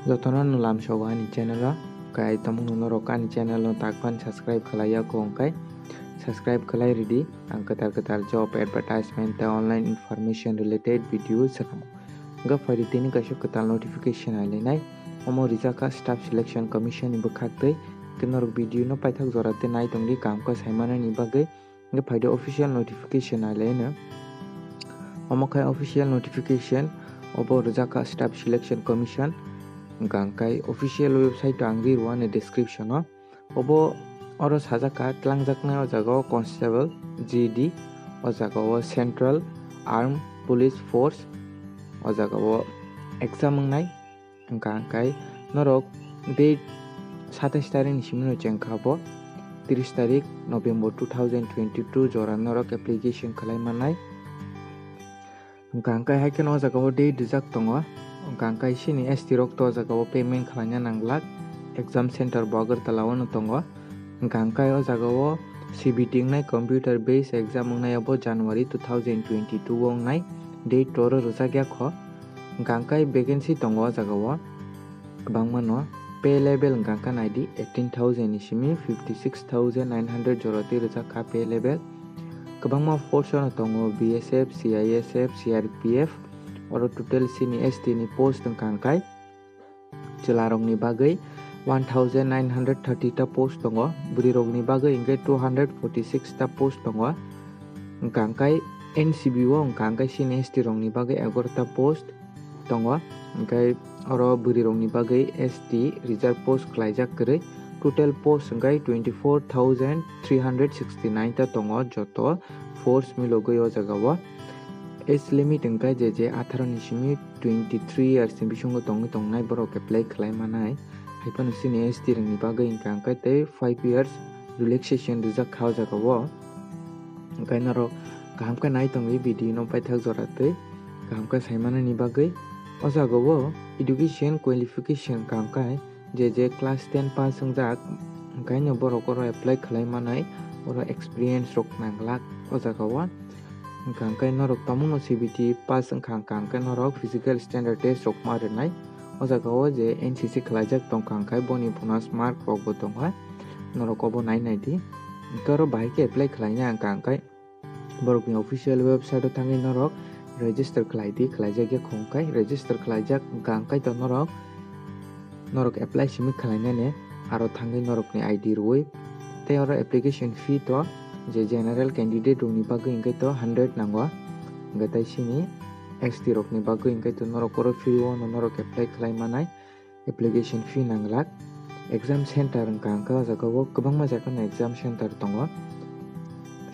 Jotono nulam shogani channel kai tamung norokani channel no takpan subscribe khalaya ko kai subscribe khalai ready ang katar job advertisement online information related videos sakam ga fari tini kasho katal notification alenai omo rijaka staff selection commission ni bukhakte kinor video no paithak jorate nai tongdi kam ka saimana ni bagai ga fari official notification alena omo kai official notification obo rijaka staff selection commission gangkai official website angri ruane description o obo oro sajaka tlangjakna o jaga constable GD o jaga o central armed police force o jaga o exam ngai gangkai norok date 27 tarik ni simino chengkhabo 30 tarik November 2022 jora norok application khalai manai gangkai haiken o jaga o date rijak tongo gangkai sini ST rok to jaga o payment khalanya nanglak exam center Agartala no tongo gangkai o jaga o CBT ngai computer based exam ngai abo January 2022 ong nai date toro rojak kho gangkai vacancy tongo jaga o bangma no pay level gangka naidi 18,000 ni simi 56,900 joroti rojak kha pay level kabangma force no tongo BSF CISF CRPF oro total sini ST ni post gangkai chelarong ni bagai 1930 ta post tongo buri rok ni bagai ingkai 246 ta post tongo gangkai NCB o gangkai sini ST rong ni bagai 11 ta post tongo ingkai oro buri rok ni bagai ST reserve post khlaijak kwrwi total post ingkai 24,369 ta tongo joto force milogoi o jaga o age limit ingkai je 18 ni simi 23 years ni bisungo tongnai borok apply khlai manai haipano sini ST rong ni bagai ingkai tei 5 years relaxation rijak khau jaga o ingkai naro kaham ka nai tongi video no paithak jorate kaham ka saimana ni bagai o jaga o education qualification gangkai je class 10 pass ungjak ingkai no borok oro apply khlai manai oro experience rok nanglak o jaga o gangkai norok tamuno CBT pass gangkai norok physical standard test rok marinai o jaga o je NCC khlaijak tong gangkai boni bonus mark rok bo tonga norok obo nai di karo bahai ke apply khlaina gangkai borok ni official website o thangai norok register khlai di khlaijak ye khongkai register khlaijak gangkai to norok apply simi khlaina ne aro thangai norok ni ID roi tei oro application fee to je general candidate rok ni bagai ingkai to 100 nango ingkai tai sini ST rok ni bagai ingkai to norok oro free o norok apply khlai manai application fee nanglak exam center gangkai o jaga o kwbangma jaga exam center tongo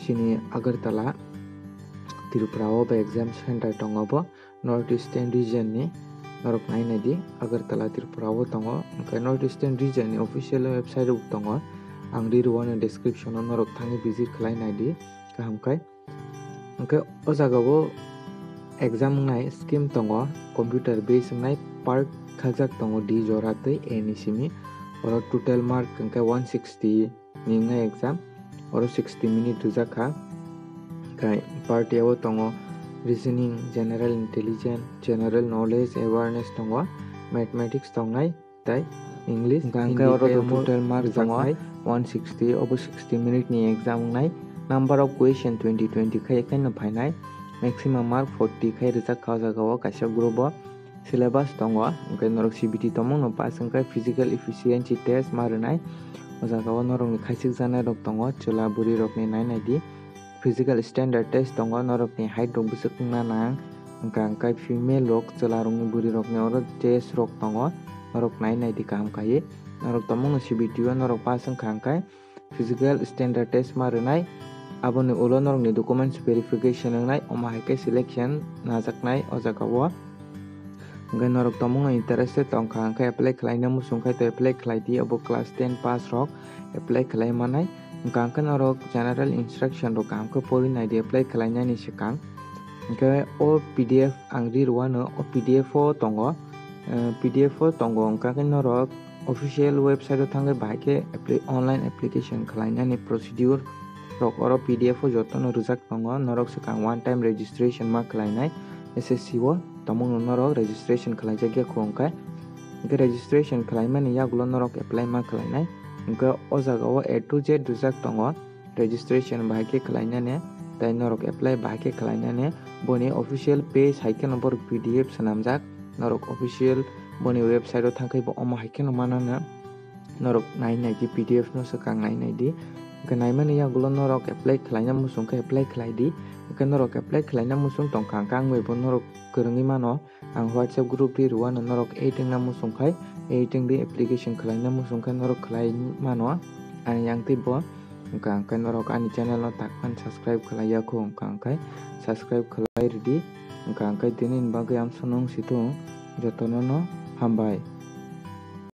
sini Agartala Tripura o exam center tongo bo North Eastern region ni norok nai di Agartala Tripura o tongo ingkai North Eastern region ni official website rok tongo ang ruane description o norok thangi visit khlai nai di kahamkai ingkai o jaga o exam nai scheme tongo computer based nai park khagjak tongo D jora tei A ni simi oro total mark ingkai 160 ni ngai exam oro 60 minute rijak kha kai part o tongo reasoning general intelligence general knowledge awareness tongo mathematics tongnai tai English gangkai oro total mark tongo 160 over 60 minute ni exam nai number of question 2020 khai kaina phainai maximum mark 40 khai rijak kha jaga o kaisa group o syllabus tongo ingkai norok CBT tomong no pass ingkai physical efficiency test marinai o jaga o norok ni khaisik janai rok tongo chela buri rok ni nai di physical standard test tongo norok ni height rok bisukna nang gangkai female rok chela rok ni buri rok ni oro test rok tongo norok nai di kaham kai norok tamung CBT o norok pass gangkai physical standard test marinai aboni ulo norok ni documents verification ngai oma haike selection najaknai o jaga o ingkai norok tamung interested tong gangkai apply khlaina musungkai to apply khlai di abo class 10 pass rok apply khlai manai gangkai norok general instruction rok kaham ko porinai di apply khlaina ni sikang ingkai o PDF angri ruano o PDF o tongo PDF o tongo ingkai norok official website o thangai bahai ke online application khlaina ni procedure rok oro PDF o jotono rijak tongo norok sikang one time registration ma khlainai SSC o tamung norok registration khlaijak ye khongkai Hingke registration khlaimani yagulo norok apply ma khlainai. Hingke o jagao A to Z rijak tongo. Registration bahai ke khlainane tei norok apply bahai ke khlainane boni official page haike no borok PDF swnamjak. Norok official boni website o thangkhai bo omo haike no manana norok nainai di PDF no swkang nainai di. Hingke naimani yagulo norok apply khlaina muchung khe apply khlai di. Hingke norok apply khlaina muchung tongkha hingke ang bai bo norok kwrwngui mano. Ang WhatsApp group ri rwano norok aiding na muchung khai aiding ri application khlaina muchung khai norok khlai mano. Ani yang teibo hingka angkhe norok ani channel no takman subscribe khlaiyaku hingka angkhe subscribe khlai ridi. Hingka angkhe tini ni bagui amsa nung situng jotono no hambai.